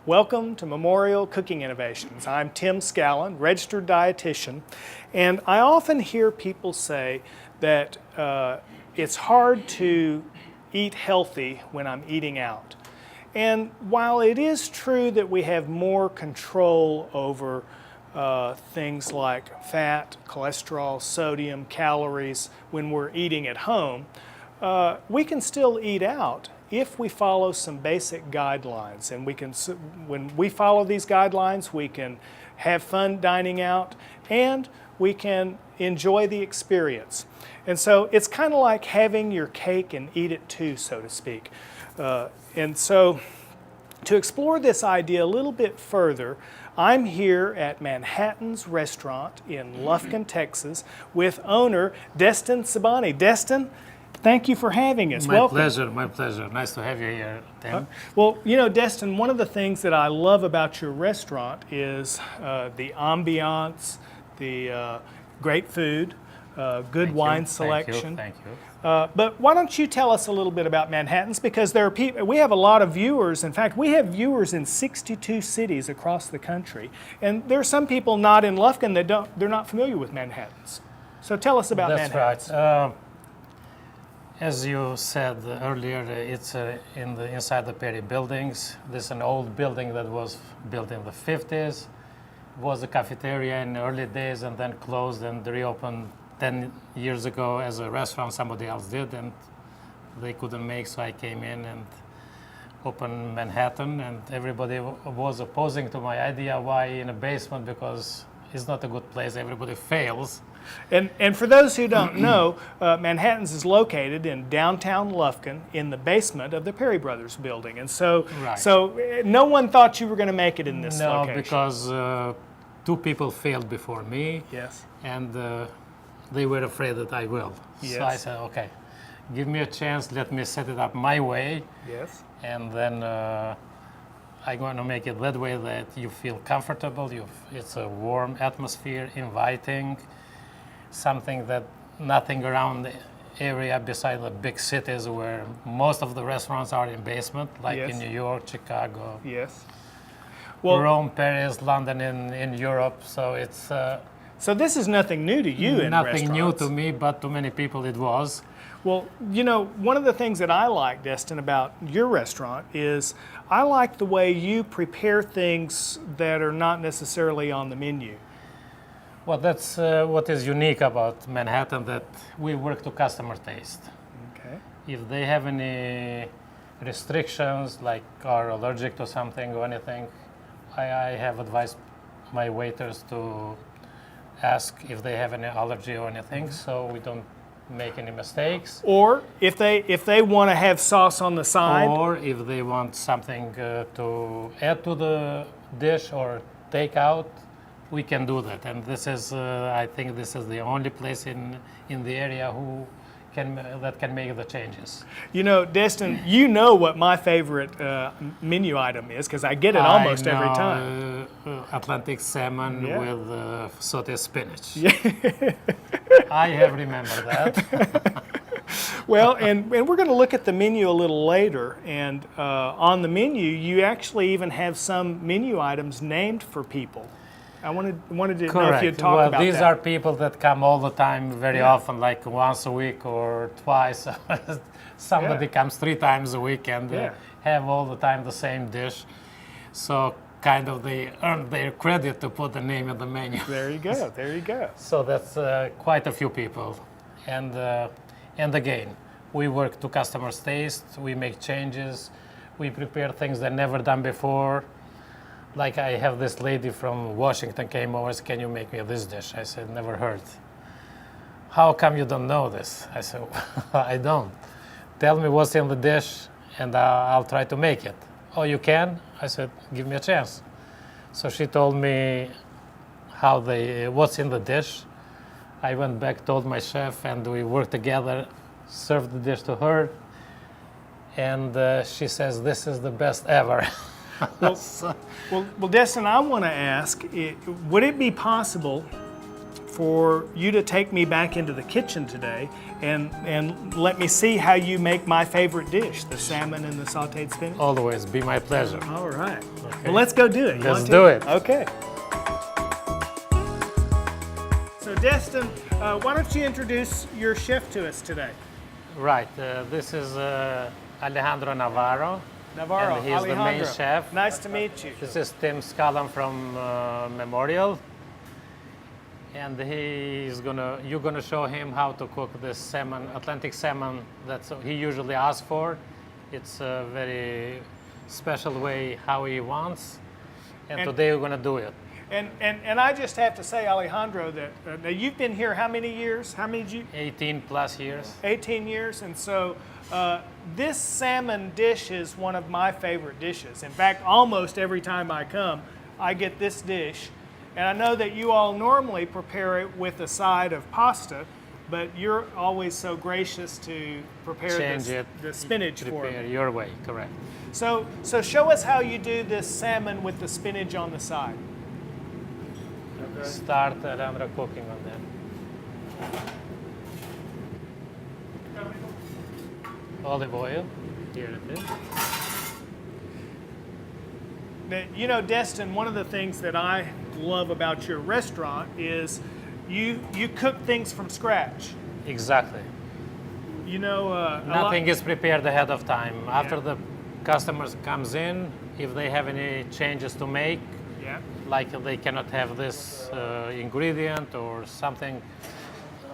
Welcome to Memorial Cooking Innovations. I'm Tim Scallon, registered dietitian, and I often hear people say that it's hard to eat healthy when I'm eating out. And while it is true that we have more control over things like fat, cholesterol, sodium, calories when we're eating at home, we can still eat out if we follow some basic guidelines. And when we follow these guidelines, we can have fun dining out and we can enjoy the experience. And so it's kind of like having your cake and eat it too, so to speak. And so to explore this idea a little bit further, I'm here at Manhattan's Restaurant in Lufkin, Texas, with owner Destin Sabani. Destin, thank you for having us. Welcome. My pleasure. Nice to have you here, Tim. Well, you know, Destin, one of the things that I love about your restaurant is the ambiance, the great food, good wine selection. Thank you. But why don't you tell us a little bit about Manhattan's, because there are people, we have a lot of viewers. In fact, we have viewers in 62 cities across the country, and there are some people not in Lufkin that they're not familiar with Manhattan's. So tell us about Manhattan's. That's right. As you said earlier, it's inside the Perry buildings. This is an old building that was built in the 50s. It was a cafeteria in the early days and then closed and reopened 10 years ago as a restaurant. Somebody else did, and they couldn't make, so I came in and opened Manhattan, and everybody was opposing to my idea. Why in a basement? Because it's not a good place. Everybody fails. And for those who don't know, Manhattan's is located in downtown Lufkin in the basement of the Perry Brothers building. And so, Right. No one thought you were going to make it in this location. No, because two people failed before me. Yes. And they were afraid that I will. Yes. So I said, okay, give me a chance, let me set it up my way. Yes. And then I'm going to make it that way that you feel comfortable. It's a warm atmosphere, inviting, something that nothing around the area beside the big cities where most of the restaurants are in basement, like Yes. in New York, Chicago, Yes. Well, Rome, Paris, London in Europe. So it's so this is nothing new to you in nothing new restaurants. to me, but to many people it was. Well, you know, one of the things that I like, Destin, about your restaurant is I like the way you prepare things that are not necessarily on the menu. Well, that's what is unique about Manhattan, that we work to customer taste. Okay. If they have any restrictions, like are allergic to something or anything, I have advised my waiters to ask if they have any allergy or anything, so we don't make any mistakes. Or if they want to have sauce on the side. Or if they want something to add to the dish or take out, we can do that. And this is, I think this is the only place in the area that can make the changes. You know, Destin, you know what my favorite menu item is, because I get it almost every time. Atlantic salmon Yeah. with sauteed spinach. Yeah. I have remembered that. Well, and we're going to look at the menu a little later, and on the menu, you actually even have some menu items named for people. I wanted to know if you'd talk about these that. are people that come all the time, very often, like once a week or twice. Somebody comes 3 times a week and have all the time the same dish. So kind of they earn their credit to put the name in the menu. There you go. There you go. So that's quite a few people. And again, we work to customers' taste. We make changes. We prepare things that never done before. Like I have this lady from Washington came over, said, can you make me this dish? I said, never heard. How come you don't know this? I said, I don't. Tell me what's in the dish and I'll try to make it. Oh, you can? I said, give me a chance. So she told me what's in the dish. I went back, told my chef, and we worked together, served the dish to her. And she says, this is the best ever. Well, Destin, I want to ask, would it be possible for you to take me back into the kitchen today and let me see how you make my favorite dish, the salmon and the sauteed spinach? Always be my pleasure. All right. Well, let's go do it. You Let's want to? do it. Okay. So, Destin, why don't you introduce your chef to us today? Right. This is Alejandro Navarro. Navarro, And he's Alejandro. the main chef. Nice to meet you. This is Tim Scallon from Memorial. And you're gonna show him how to cook this salmon, Atlantic salmon that he usually asks for. It's a very special way how he wants. And today we're gonna do it. And I just have to say, Alejandro, that now you've been here how many years? How many did you? 18 plus years. 18 years. And so this salmon dish is one of my favorite dishes. In fact, almost every time I come, I get this dish. And I know that you all normally prepare it with a side of pasta, but you're always so gracious to prepare the spinach for Prepare me. your way, correct. So show us how you do this salmon with the spinach on the side. Start Alejandro cooking on that. Olive oil, here it is. Now, you know, Destin, one of the things that I love about your restaurant is you cook things from scratch. Exactly. You know, Nothing is prepared ahead of time. After the customers comes in, if they have any changes to make, yeah. like they cannot have this ingredient or something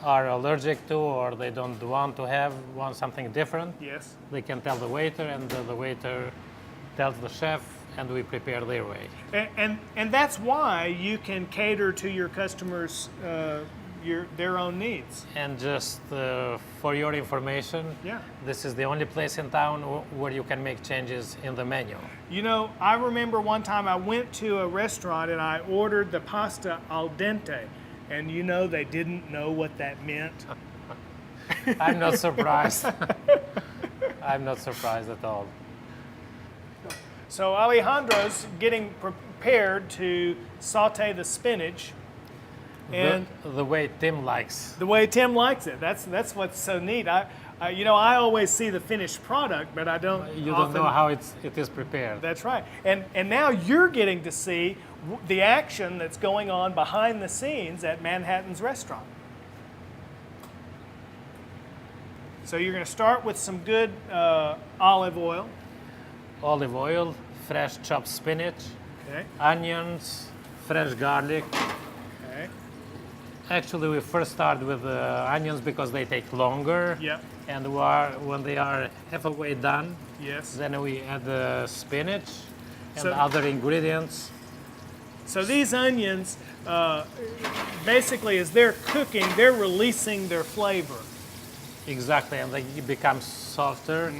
are allergic to, or they don't want something different, Yes. they can tell the waiter, and the waiter tells the chef, and we prepare their way. And that's why you can cater to your customers their own needs. And just for your information, Yeah. this is the only place in town where you can make changes in the menu. You know, I remember one time I went to a restaurant and I ordered the pasta al dente, and you know they didn't know what that meant. I'm not surprised. I'm not surprised at all. So Alejandro's getting prepared to saute the spinach, and The way Tim likes. the way Tim likes it. That's what's so neat. I always see the finished product, but I don't. You don't often know how it is prepared. That's right. And now you're getting to see the action that's going on behind the scenes at Manhattan's restaurant. So you're going to start with some good olive oil. Olive oil, fresh chopped spinach, Okay. onions, fresh garlic. Okay. Actually, we first start with the onions because they take longer. Yep. And when they are halfway done, Yes. then we add the spinach and So- other ingredients. So these onions, basically, as they're cooking, they're releasing their flavor. Exactly, and they become softer.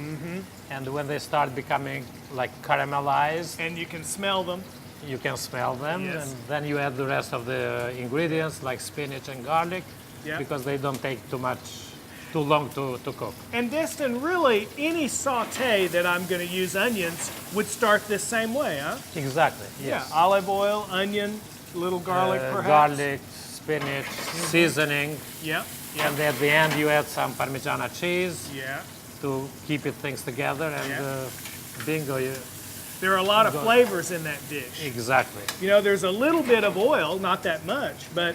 And when they start becoming like caramelized, And you can smell them. you can smell them. Yes. And then you add the rest of the ingredients like spinach and garlic, Yeah. because they don't take too long to cook. And Destin, really, any saute that I'm going to use onions would start this same way, huh? Exactly, yes. Yeah. Olive oil, onion, little garlic, perhaps. Garlic, spinach, seasoning, Yeah. and at the end you add some Parmigiana cheese Yeah. to keep it things together, and Yeah. bingo, There are a lot of flavors in that dish. exactly. You know, there's a little bit of oil, not that much, but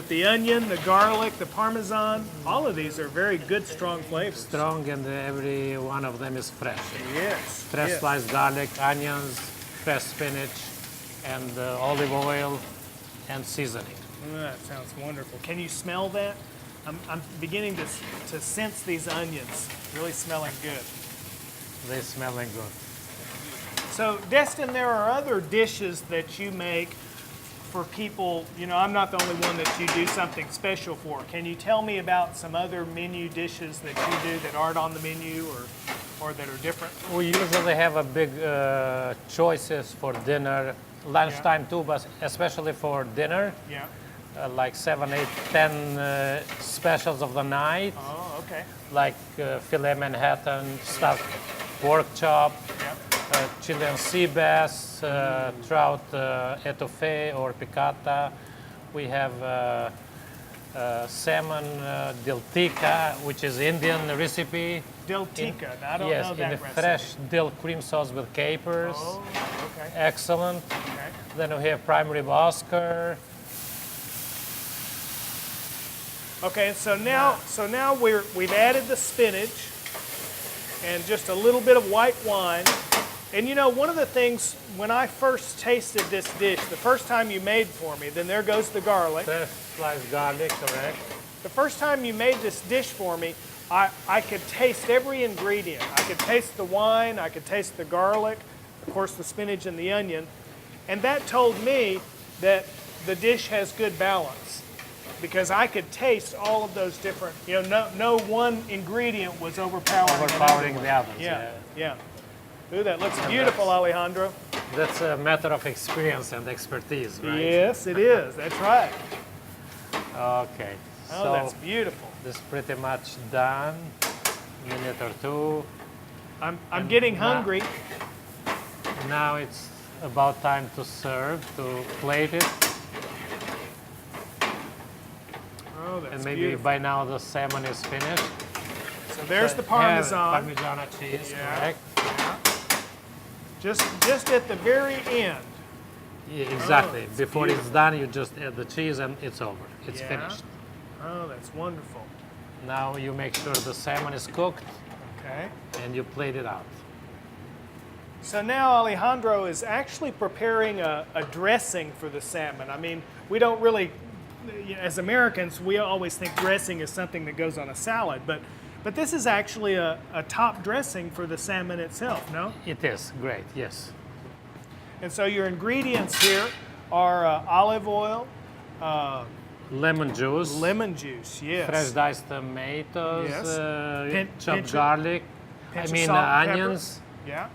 the onion, the garlic, the Parmesan, all of these are very good, strong flavors. Strong, and every one of them is fresh. Yes. Fresh yes. sliced garlic, onions, fresh spinach, and olive oil and seasoning. Oh, that sounds wonderful. Can you smell that? I'm beginning to sense these onions really smelling good. They smelling good. So, Destin, there are other dishes that you make for people. You know, I'm not the only one that you do something special for. Can you tell me about some other menu dishes that you do that aren't on the menu or that are different? We usually have a big choices for dinner, lunchtime too, but especially for dinner, Yeah. like 7, 8, 10 specials of the night, Oh, okay. like filet Manhattan, stuffed pork chop, Yep. Chilean sea bass, trout etouffee or piccata. We have salmon dil tikka, which is Indian recipe. Dil tikka. Now, I don't Yes, know in that a recipe. fresh dill cream sauce with capers. Oh, okay. Excellent. Okay. Then we have prime rib Oscar. Okay, so now we've added the spinach and just a little bit of white wine. And you know, one of the things when I first tasted this dish, the first time you made for me, then there goes the garlic. Fresh sliced garlic, correct. The first time you made this dish for me, I could taste every ingredient. I could taste the wine, I could taste the garlic, of course the spinach and the onion. And that told me that the dish has good balance, because I could taste all of those different, you know, no one ingredient was overpowering the others. Yeah. Ooh, that looks beautiful, Alejandro. That's a matter of experience and expertise, right? Yes, it is. That's right. Okay. Oh, so that's beautiful. this is pretty much done. Minute or two. I'm getting hungry. Now it's about time to serve, to plate it. Oh, that's And maybe beautiful. by now the salmon is finished. So there's the Parmesan. Parmigiano cheese, Yeah. correct? Just at the very end. Yeah, exactly. it's Before beautiful. it's done, you just add the cheese and it's over. It's Yeah. finished. Oh, that's wonderful. Now you make sure the salmon is cooked Okay. and you plate it out. So now Alejandro is actually preparing a dressing for the salmon. I mean, we don't really, as Americans, we always think dressing is something that goes on a salad, but this is actually a top dressing for the salmon itself, no? It is great, yes. And so your ingredients here are olive oil, Lemon juice, lemon juice, yes. fresh diced tomatoes, Yes. chopped pinch of- garlic, pinch of salt and pepper. onions. Yeah.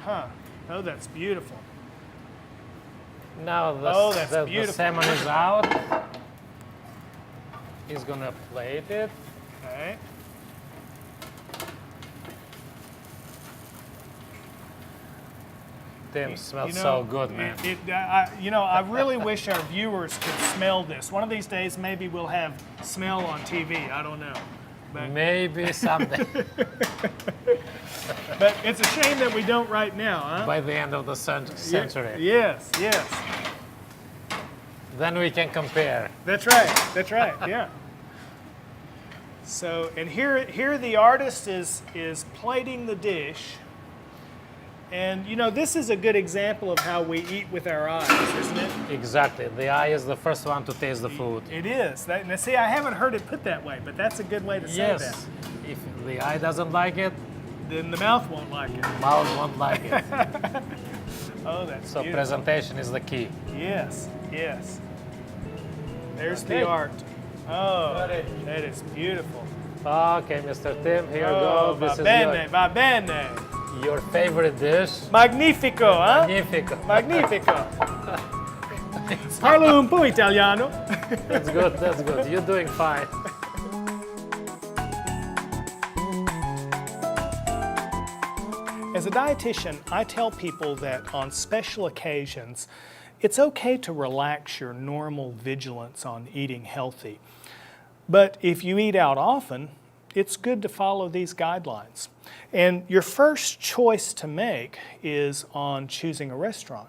Huh. Oh, that's beautiful. Now Oh, that's the beautiful. salmon is out. He's gonna plate it. Okay. Tim, smells You know, so good, man. I really wish our viewers could smell this. One of these days, maybe we'll have smell on TV. I don't know. But, Maybe someday, but it's a shame that we don't right now, huh? by the end of the century. Yes, yes. Then we can compare. That's right, yeah. So, and here the artist is plating the dish. And you know, this is a good example of how we eat with our eyes, isn't it? Exactly. The eye is the first one to taste the food. It is. Now, see, I haven't heard it put that way, but that's a good way to say that. Yes. If the eye doesn't like it, Then the mouth won't like it. mouth won't like it. Oh, that's So beautiful. presentation is the key. Yes, yes. There's Okay. the art. Oh, Got it. that is beautiful. Okay, Mr. Tim, here you Oh, go. This va is bene, va bene. your favorite dish. Magnifico, huh? Magnifico. Magnifico. Parlo un po' italiano. That's good, that's good. You're doing fine. As a dietitian, I tell people that on special occasions, it's okay to relax your normal vigilance on eating healthy. But if you eat out often, it's good to follow these guidelines. And your first choice to make is on choosing a restaurant.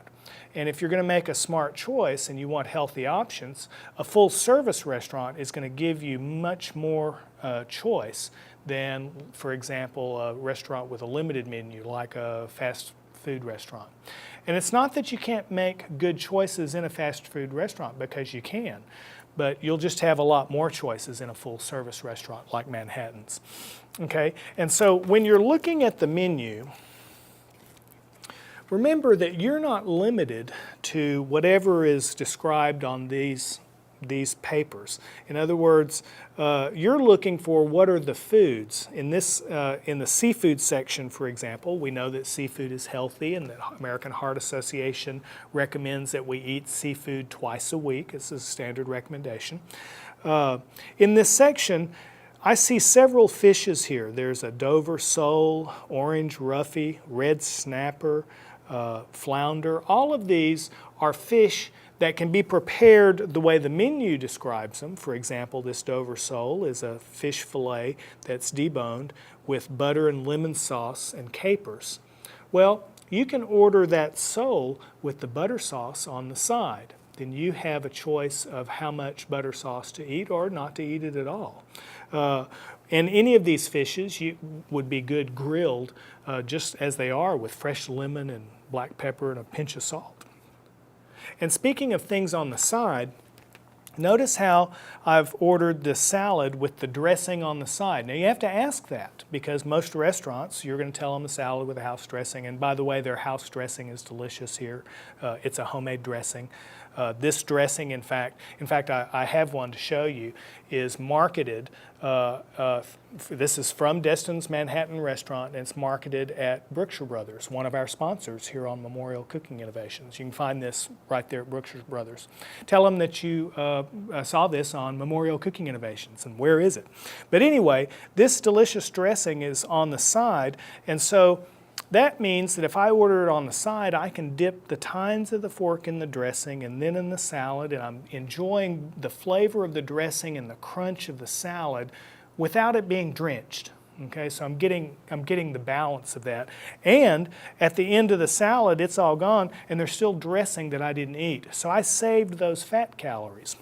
And if you're going to make a smart choice and you want healthy options, a full service restaurant is going to give you much more choice than, for example, a restaurant with a limited menu like a fast food restaurant. And it's not that you can't make good choices in a fast food restaurant, because you can, but you'll just have a lot more choices in a full service restaurant like Manhattan's. Okay, and so when you're looking at the menu, remember that you're not limited to whatever is described on these papers. In other words, you're looking for what are the foods. In the seafood section, for example, we know that seafood is healthy, and the American Heart Association recommends that we eat seafood twice a week. This is a standard recommendation. In this section, I see several fishes here. There's a Dover sole, orange roughy, red snapper, flounder. All of these are fish that can be prepared the way the menu describes them. For example, this Dover sole is a fish fillet that's deboned with butter and lemon sauce and capers. Well, you can order that sole with the butter sauce on the side. Then you have a choice of how much butter sauce to eat or not to eat it at all. And any of these fishes would be good grilled just as they are, with fresh lemon and black pepper and a pinch of salt. And speaking of things on the side, notice how I've ordered the salad with the dressing on the side. Now you have to ask that, because most restaurants, you're going to tell them a salad with a house dressing. And by the way, their house dressing is delicious here. It's a homemade dressing. This dressing, in fact, I have one to show you, is marketed. This is from Destin's Manhattan Restaurant, and it's marketed at Brookshire Brothers, one of our sponsors here on Memorial Cooking Innovations. You can find this right there at Brookshire Brothers. Tell them that you saw this on Memorial Cooking Innovations, and where is it? But anyway, this delicious dressing is on the side, and so that means that if I order it on the side, I can dip the tines of the fork in the dressing and then in the salad, and I'm enjoying the flavor of the dressing and the crunch of the salad without it being drenched. Okay, so I'm getting the balance of that. And at the end of the salad, it's all gone, and there's still dressing that I didn't eat. So I saved those fat calories.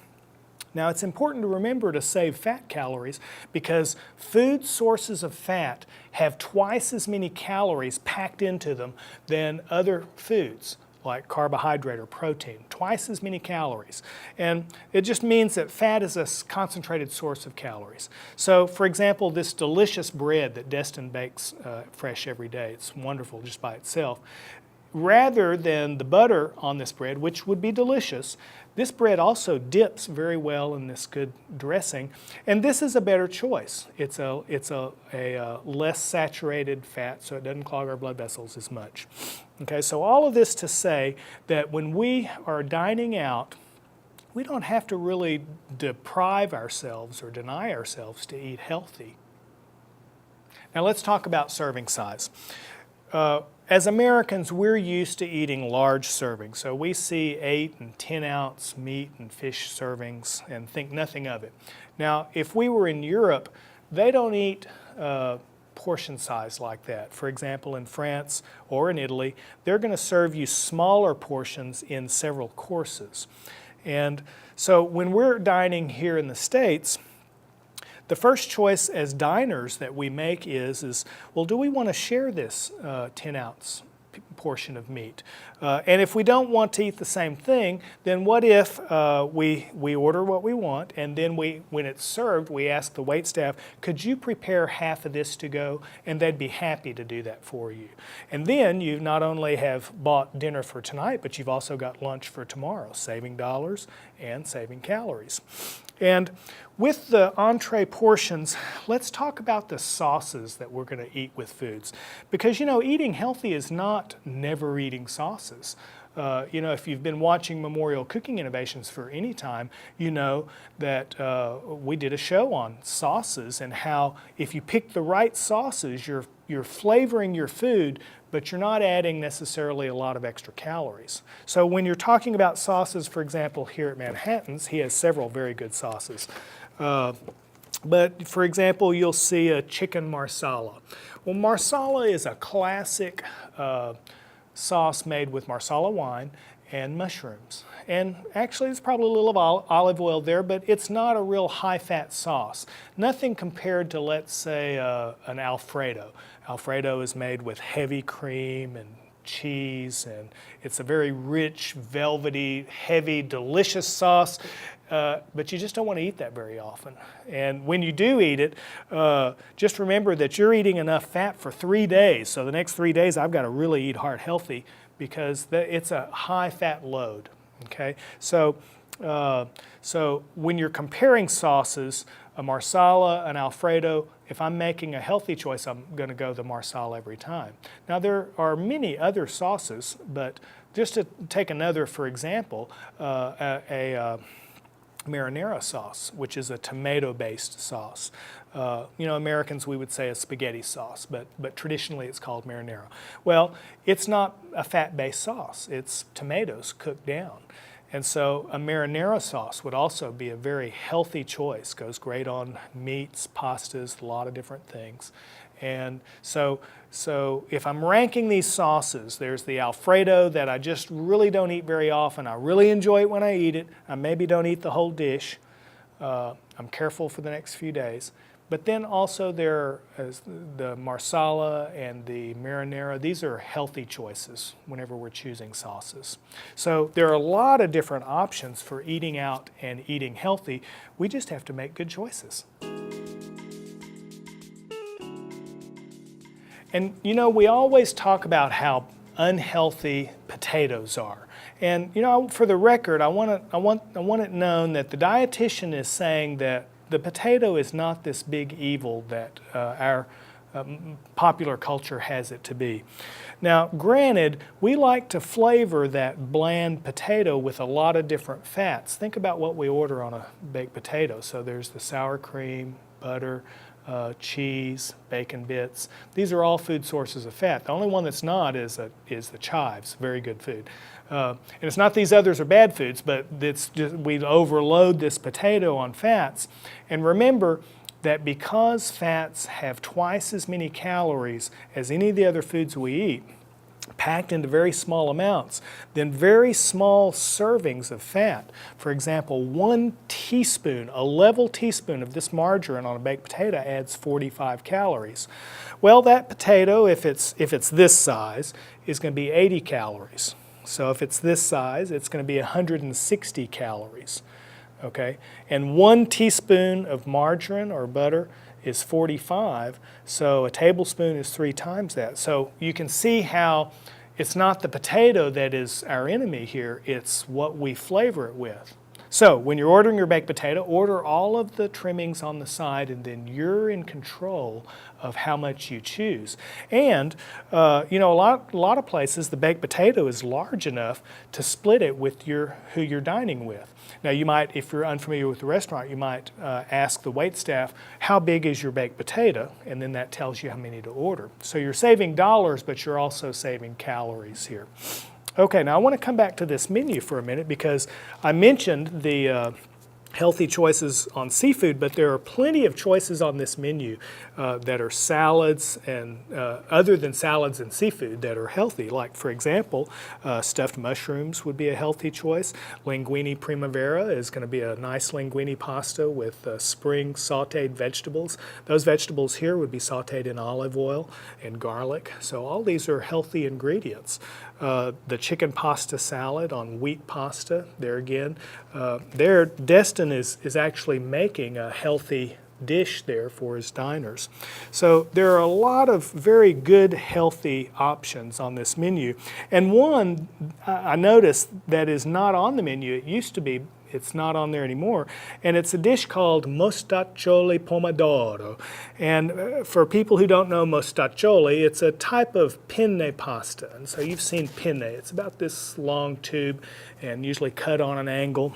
Now, it's important to remember to save fat calories, because food sources of fat have twice as many calories packed into them than other foods like carbohydrate or protein, twice as many calories. And it just means that fat is a concentrated source of calories. So, for example, this delicious bread that Destin bakes fresh every day, it's wonderful just by itself. Rather than the butter on this bread, which would be delicious, this bread also dips very well in this good dressing, and this is a better choice. It's a less saturated fat, so it doesn't clog our blood vessels as much. Okay, so all of this to say that when we are dining out, we don't have to really deprive ourselves or deny ourselves to eat healthy. Now let's talk about serving size. As Americans, we're used to eating large servings. So we see 8 and 10 ounce meat and fish servings and think nothing of it. Now, if we were in Europe, they don't eat portion size like that. For example, in France or in Italy, they're going to serve you smaller portions in several courses. And so when we're dining here in the States, the first choice as diners that we make is well, do we want to share this 10-ounce portion of meat? And if we don't want to eat the same thing, then what if we order what we want, and then when it's served, we ask the waitstaff, could you prepare half of this to go? And they'd be happy to do that for you. And then you not only have bought dinner for tonight, but you've also got lunch for tomorrow, saving dollars and saving calories. And with the entree portions, let's talk about the sauces that we're going to eat with foods. Because, eating healthy is not never eating sauces. If you've been watching Memorial Cooking Innovations for any time, you know that we did a show on sauces and how if you pick the right sauces, you're flavoring your food, but you're not adding necessarily a lot of extra calories. So when you're talking about sauces, for example, here at Manhattan's, he has several very good sauces. But for example, you'll see a chicken marsala. Well, marsala is a classic sauce made with marsala wine and mushrooms. And actually, there's probably a little of olive oil there, but it's not a real high-fat sauce. Nothing compared to, let's say, an Alfredo. Alfredo is made with heavy cream and cheese, and it's a very rich, velvety, heavy, delicious sauce, but you just don't want to eat that very often. And when you do eat it, just remember that you're eating enough fat for 3 days. So the next 3 days, I've got to really eat heart healthy because it's a high-fat load. Okay, so when you're comparing sauces, a marsala, an Alfredo, if I'm making a healthy choice, I'm going to go the marsala every time. Now there are many other sauces, but just to take another, for example, a marinara sauce, which is a tomato-based sauce. Americans, we would say a spaghetti sauce, but traditionally it's called marinara. Well, it's not a fat-based sauce. It's tomatoes cooked down. And so a marinara sauce would also be a very healthy choice. Goes great on meats, pastas, a lot of different things. And so if I'm ranking these sauces, there's the Alfredo that I just really don't eat very often. I really enjoy it when I eat it. I maybe don't eat the whole dish. I'm careful for the next few days. But then also there is the Marsala and the marinara. These are healthy choices whenever we're choosing sauces. So there are a lot of different options for eating out and eating healthy. We just have to make good choices. And we always talk about how unhealthy potatoes are. And for the record, I want it known that the dietitian is saying that the potato is not this big evil that our popular culture has it to be. Now, granted, we like to flavor that bland potato with a lot of different fats. Think about what we order on a baked potato. So there's the sour cream, butter, cheese, bacon bits. These are all food sources of fat. The only one that's not is the chives, very good food. And it's not these others are bad foods, but it's just, we overload this potato on fats. And remember that because fats have twice as many calories as any of the other foods we eat, packed into very small amounts, then very small servings of fat. For example, 1 teaspoon, a level teaspoon of this margarine on a baked potato adds 45 calories. Well, that potato, if it's this size, is going to be 80 calories. So if it's this size, it's going to be 160 calories. Okay? And 1 teaspoon of margarine or butter is 45, so a tablespoon is 3 times that. So you can see how it's not the potato that is our enemy here, it's what we flavor it with. So when you're ordering your baked potato, order all of the trimmings on the side, and then you're in control of how much you choose. And a lot of places the baked potato is large enough to split it with who you're dining with. Now you might, if you're unfamiliar with the restaurant, you might ask the waitstaff, how big is your baked potato? And then that tells you how many to order. So you're saving dollars, but you're also saving calories here. Okay, now I want to come back to this menu for a minute because I mentioned the healthy choices on seafood, but there are plenty of choices on this menu that are salads and other than salads and seafood that are healthy. Like, for example, stuffed mushrooms would be a healthy choice. Linguine primavera is going to be a nice linguine pasta with spring sauteed vegetables. Those vegetables here would be sauteed in olive oil and garlic. So all these are healthy ingredients. The chicken pasta salad on wheat pasta, there again, Destin is actually making a healthy dish there for his diners. So there are a lot of very good healthy options on this menu. And one I noticed that is not on the menu, it used to be, it's not on there anymore, and it's a dish called mostaccioli pomodoro. And for people who don't know mostaccioli, it's a type of penne pasta. And so you've seen penne. It's about this long tube and usually cut on an angle.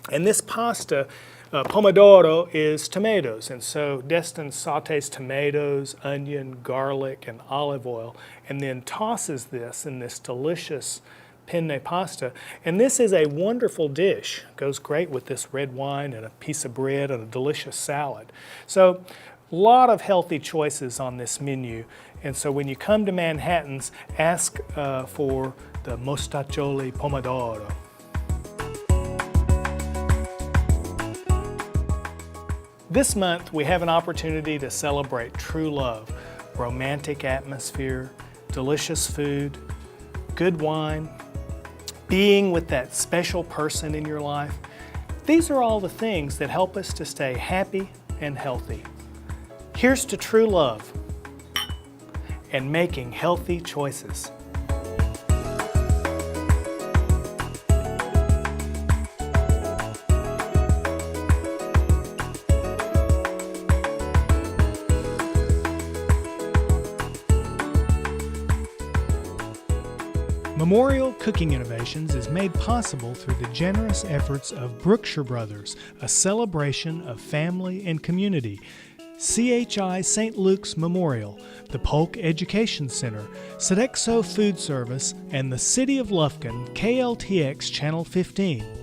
And this pasta, pomodoro, is tomatoes. And so Destin sautés tomatoes, onion, garlic, and olive oil, and then tosses this in this delicious penne pasta. And this is a wonderful dish. Goes great with this red wine and a piece of bread and a delicious salad. So a lot of healthy choices on this menu. And so when you come to Manhattan's, ask for the mostaccioli pomodoro. This month we have an opportunity to celebrate true love, romantic atmosphere, delicious food, good wine, being with that special person in your life. These are all the things that help us to stay happy and healthy. Here's to true love and making healthy choices. Memorial Cooking Innovations is made possible through the generous efforts of Brookshire Brothers, a celebration of family and community, CHI St. Luke's Memorial, the Polk Education Center, Sodexo Food Service, and the City of Lufkin KLTX Channel 15.